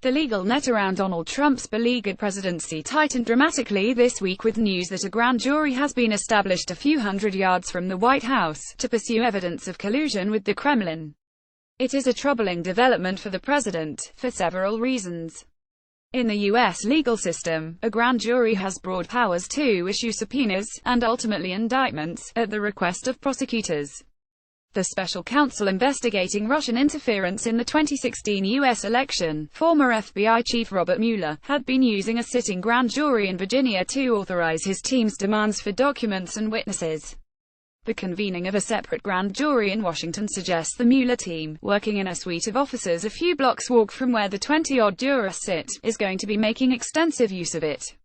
The legal net around Donald Trump's beleaguered presidency tightened dramatically this week with news that a grand jury has been established a few hundred yards from the White House, to pursue evidence of collusion with the Kremlin. It is a troubling development for the president, for several reasons. In the U.S. legal system, a grand jury has broad powers to issue subpoenas, and ultimately indictments, at the request of prosecutors. The special counsel investigating Russian interference in the 2016 U.S. election, former FBI Chief Robert Mueller, had been using a sitting grand jury in Virginia to authorize his team's demands for documents and witnesses. The convening of a separate grand jury in Washington suggests the Mueller team, working in a suite of offices a few blocks walk from where the 20-odd jurors sit, is going to be making extensive use of it.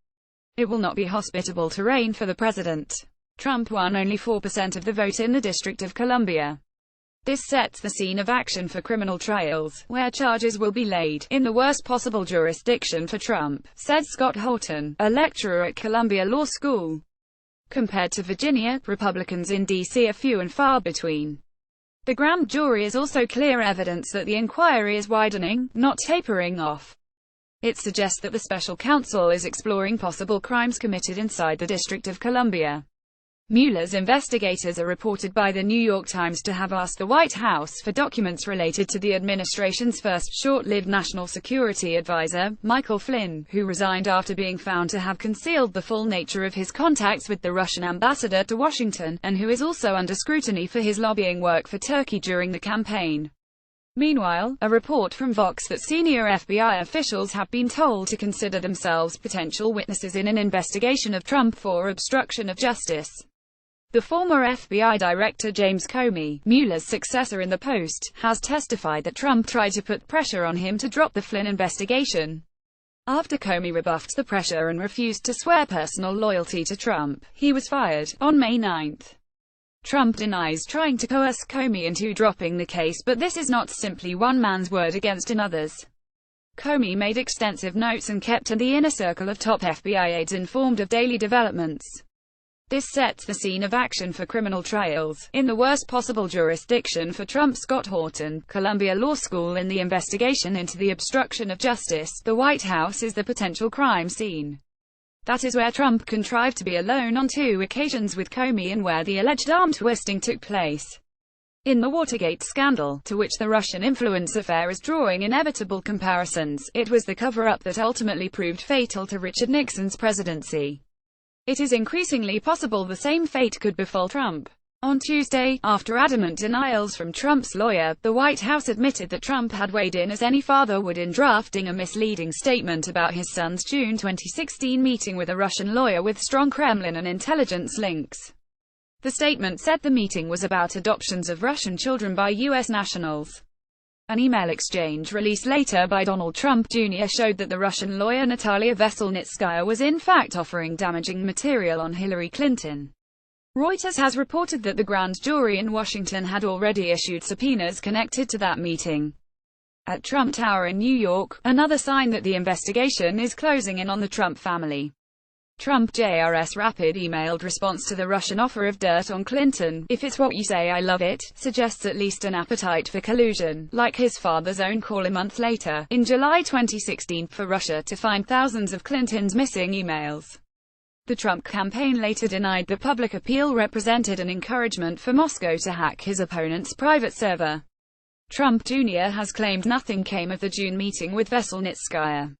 It will not be hospitable terrain for the president. Trump won only 4% of the vote in the District of Columbia. This sets the scene of action for criminal trials, where charges will be laid, in the worst possible jurisdiction for Trump, said Scott Holton, a lecturer at Columbia Law School. Compared to Virginia, Republicans in D.C. are few and far between. The grand jury is also clear evidence that the inquiry is widening, not tapering off. It suggests that the special counsel is exploring possible crimes committed inside the District of Columbia. Mueller's investigators are reported by The New York Times to have asked the White House for documents related to the administration's first short-lived national security advisor, Michael Flynn, who resigned after being found to have concealed the full nature of his contacts with the Russian ambassador to Washington, and who is also under scrutiny for his lobbying work for Turkey during the campaign. Meanwhile, a report from Vox that senior FBI officials have been told to consider themselves potential witnesses in an investigation of Trump for obstruction of justice. The former FBI Director James Comey, Mueller's successor in the post, has testified that Trump tried to put pressure on him to drop the Flynn investigation. After Comey rebuffed the pressure and refused to swear personal loyalty to Trump, he was fired. On May 9, Trump denies trying to coerce Comey into dropping the case, but this is not simply one man's word against another's. Comey made extensive notes and kept the inner circle of top FBI aides informed of daily developments. This sets the scene of action for criminal trials, in the worst possible jurisdiction for Trump. Scott Horton, Columbia Law School. In the investigation into the obstruction of justice, the White House is the potential crime scene. That is where Trump contrived to be alone on 2 occasions with Comey and where the alleged arm twisting took place. In the Watergate scandal, to which the Russian influence affair is drawing inevitable comparisons, it was the cover-up that ultimately proved fatal to Richard Nixon's presidency. It is increasingly possible the same fate could befall Trump. On Tuesday, after adamant denials from Trump's lawyer, the White House admitted that Trump had weighed in as any father would in drafting a misleading statement about his son's June 2016 meeting with a Russian lawyer with strong Kremlin and intelligence links. The statement said the meeting was about adoptions of Russian children by U.S. nationals. An email exchange released later by Donald Trump Jr. showed that the Russian lawyer Natalia Veselnitskaya was in fact offering damaging material on Hillary Clinton. Reuters has reported that the grand jury in Washington had already issued subpoenas connected to that meeting at Trump Tower in New York, another sign that the investigation is closing in on the Trump family. Trump Jr's rapid emailed response to the Russian offer of dirt on Clinton, "If it's what you say I love it," suggests at least an appetite for collusion, like his father's own call a month later, in July 2016, for Russia to find thousands of Clinton's missing emails. The Trump campaign later denied the public appeal represented an encouragement for Moscow to hack his opponent's private server. Trump Jr. has claimed nothing came of the June meeting with Veselnitskaya.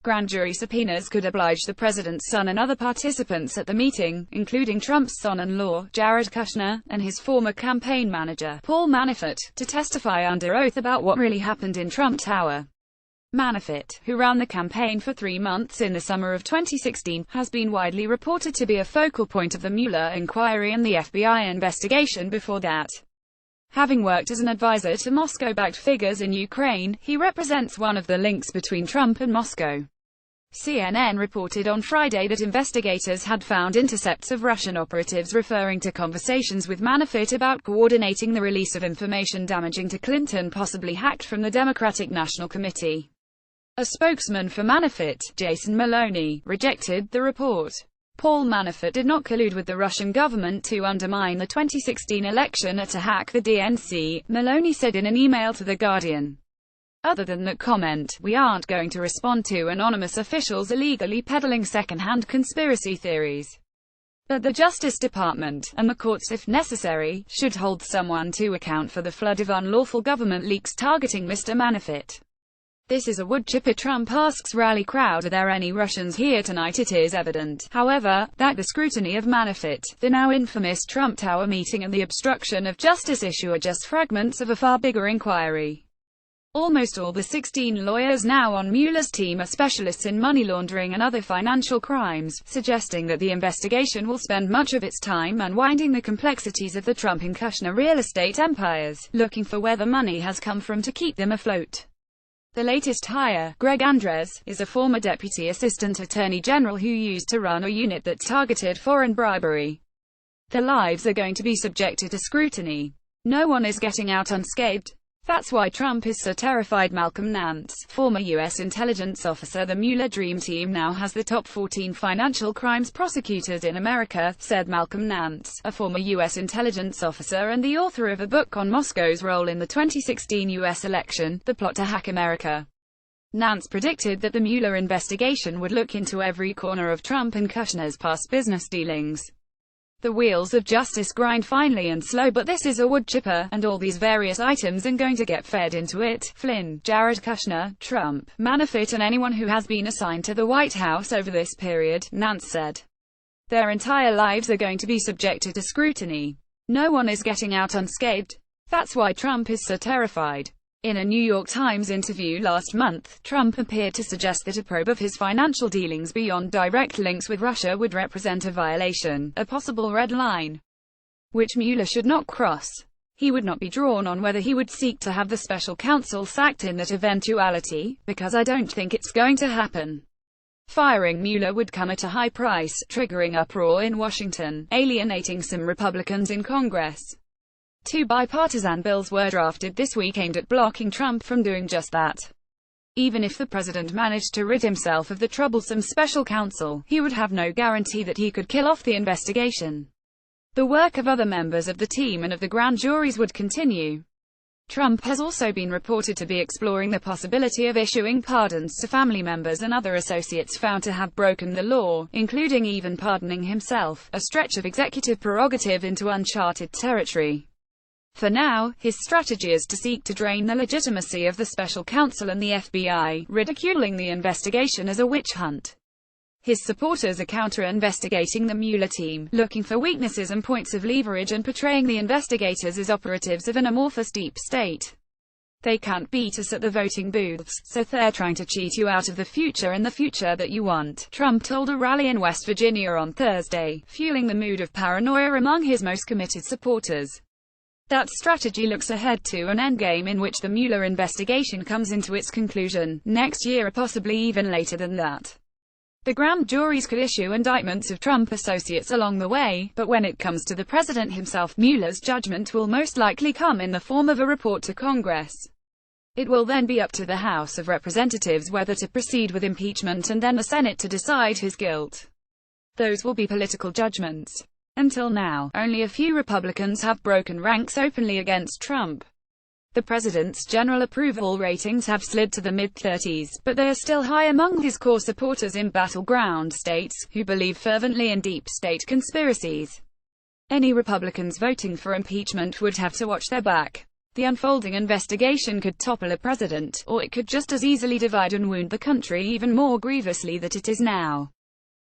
Grand jury subpoenas could oblige the president's son and other participants at the meeting, including Trump's son-in-law, Jared Kushner, and his former campaign manager, Paul Manafort, to testify under oath about what really happened in Trump Tower. Manafort, who ran the campaign for 3 months in the summer of 2016, has been widely reported to be a focal point of the Mueller inquiry and the FBI investigation before that. Having worked as an advisor to Moscow-backed figures in Ukraine, he represents one of the links between Trump and Moscow. CNN reported on Friday that investigators had found intercepts of Russian operatives referring to conversations with Manafort about coordinating the release of information damaging to Clinton, possibly hacked from the Democratic National Committee. A spokesman for Manafort, Jason Maloney, rejected the report. Paul Manafort did not collude with the Russian government to undermine the 2016 election or to hack the DNC, Maloney said in an email to The Guardian. Other than that comment, we aren't going to respond to anonymous officials illegally peddling second-hand conspiracy theories. But the Justice Department, and the courts if necessary, should hold someone to account for the flood of unlawful government leaks targeting Mr. Manafort. This is a wood chipper. Trump asks rally crowd, are there any Russians here tonight? It is evident, however, that the scrutiny of Manafort, the now infamous Trump Tower meeting and the obstruction of justice issue are just fragments of a far bigger inquiry. Almost all the 16 lawyers now on Mueller's team are specialists in money laundering and other financial crimes, suggesting that the investigation will spend much of its time unwinding the complexities of the Trump and Kushner real estate empires, looking for where the money has come from to keep them afloat. The latest hire, Greg Andres, is a former deputy assistant attorney general who used to run a unit that targeted foreign bribery. Their lives are going to be subjected to scrutiny. No one is getting out unscathed. That's why Trump is so terrified. Malcolm Nance, former U.S. intelligence officer. The Mueller Dream Team now has the top 14 financial crimes prosecutors in America, said Malcolm Nance, a former U.S. intelligence officer and the author of a book on Moscow's role in the 2016 U.S. election, The Plot to Hack America. Nance predicted that the Mueller investigation would look into every corner of Trump and Kushner's past business dealings. The wheels of justice grind finely and slow, but this is a wood chipper, and all these various items are going to get fed into it. Flynn, Jared Kushner, Trump, Manafort and anyone who has been assigned to the White House over this period, Nance said. Their entire lives are going to be subjected to scrutiny. No one is getting out unscathed. That's why Trump is so terrified. In a New York Times interview last month, Trump appeared to suggest that a probe of his financial dealings beyond direct links with Russia would represent a violation, a possible red line, which Mueller should not cross. He would not be drawn on whether he would seek to have the special counsel sacked in that eventuality, because I don't think it's going to happen. Firing Mueller would come at a high price, triggering uproar in Washington, alienating some Republicans in Congress. 2 bipartisan bills were drafted this week aimed at blocking Trump from doing just that. Even if the president managed to rid himself of the troublesome special counsel, he would have no guarantee that he could kill off the investigation. The work of other members of the team and of the grand juries would continue. Trump has also been reported to be exploring the possibility of issuing pardons to family members and other associates found to have broken the law, including even pardoning himself, a stretch of executive prerogative into uncharted territory. For now, his strategy is to seek to drain the legitimacy of the special counsel and the FBI, ridiculing the investigation as a witch hunt. His supporters are counter-investigating the Mueller team, looking for weaknesses and points of leverage and portraying the investigators as operatives of an amorphous deep state. They can't beat us at the voting booths, so they're trying to cheat you out of the future and the future that you want, Trump told a rally in West Virginia on Thursday, fueling the mood of paranoia among his most committed supporters. That strategy looks ahead to an endgame in which the Mueller investigation comes into its conclusion, next year or possibly even later than that. The grand juries could issue indictments of Trump associates along the way, but when it comes to the president himself, Mueller's judgment will most likely come in the form of a report to Congress. It will then be up to the House of Representatives whether to proceed with impeachment and then the Senate to decide his guilt. Those will be political judgments. Until now, only a few Republicans have broken ranks openly against Trump. The president's general approval ratings have slid to the mid-30s, but they are still high among his core supporters in battleground states, who believe fervently in deep state conspiracies. Any Republicans voting for impeachment would have to watch their back. The unfolding investigation could topple a president, or it could just as easily divide and wound the country even more grievously than it is now.